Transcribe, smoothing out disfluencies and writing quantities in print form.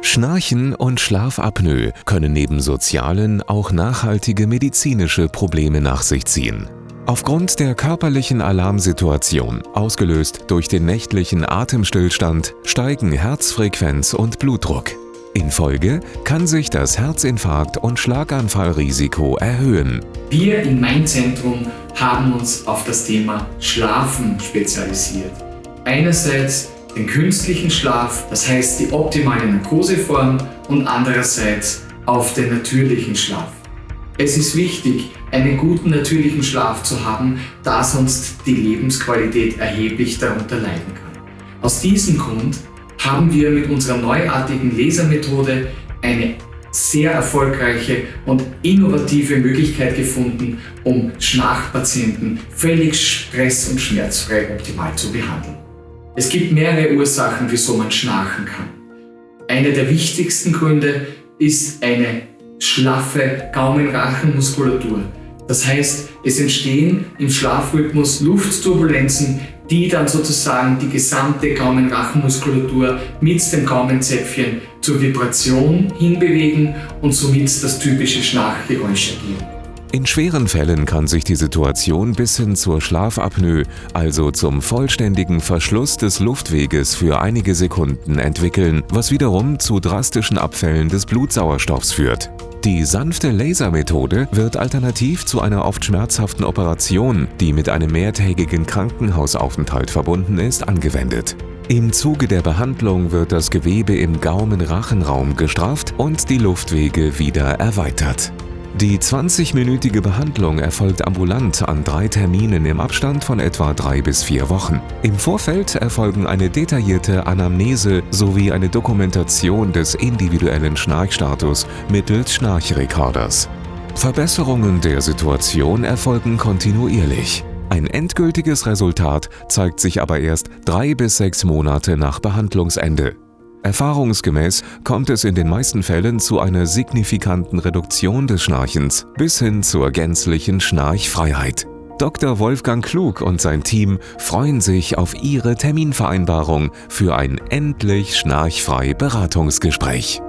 Schnarchen und Schlafapnoe können neben sozialen auch nachhaltige medizinische Probleme nach sich ziehen. Aufgrund der körperlichen Alarmsituation, ausgelöst durch den nächtlichen Atemstillstand, steigen Herzfrequenz und Blutdruck. In Folge kann sich das Herzinfarkt- und Schlaganfallrisiko erhöhen. Wir im Mind-Zentrum haben uns auf das Thema Schlafen spezialisiert. Einerseits den künstlichen Schlaf, das heißt die optimale Narkoseform, und andererseits auf den natürlichen Schlaf. Es ist wichtig, einen guten natürlichen Schlaf zu haben, da sonst die Lebensqualität erheblich darunter leiden kann. Aus diesem Grund haben wir mit unserer neuartigen Lasermethode eine sehr erfolgreiche und innovative Möglichkeit gefunden, um Schnarchpatienten völlig stress- und schmerzfrei optimal zu behandeln. Es gibt mehrere Ursachen, wieso man schnarchen kann. Einer der wichtigsten Gründe ist eine schlaffe Gaumen-Rachen-Muskulatur. Das heißt, es entstehen im Schlafrhythmus Luftturbulenzen, die dann sozusagen die gesamte Gaumen-Rachen-Muskulatur mit dem Gaumenzäpfchen zur Vibration hinbewegen und somit das typische Schnarchgeräusch ergeben. In schweren Fällen kann sich die Situation bis hin zur Schlafapnoe, also zum vollständigen Verschluss des Luftweges für einige Sekunden entwickeln, was wiederum zu drastischen Abfällen des Blutsauerstoffs führt. Die sanfte Lasermethode wird alternativ zu einer oft schmerzhaften Operation, die mit einem mehrtägigen Krankenhausaufenthalt verbunden ist, angewendet. Im Zuge der Behandlung wird das Gewebe im Gaumen-Rachenraum gestrafft und die Luftwege wieder erweitert. Die 20-minütige Behandlung erfolgt ambulant an 3 Terminen im Abstand von etwa 3 bis 4 Wochen. Im Vorfeld erfolgen eine detaillierte Anamnese sowie eine Dokumentation des individuellen Schnarchstatus mittels Schnarchrekorders. Verbesserungen der Situation erfolgen kontinuierlich. Ein endgültiges Resultat zeigt sich aber erst 3 bis 6 Monate nach Behandlungsende. Erfahrungsgemäß kommt es in den meisten Fällen zu einer signifikanten Reduktion des Schnarchens bis hin zur gänzlichen Schnarchfreiheit. Dr. Wolfgang Klug und sein Team freuen sich auf Ihre Terminvereinbarung für ein endlich schnarchfrei Beratungsgespräch.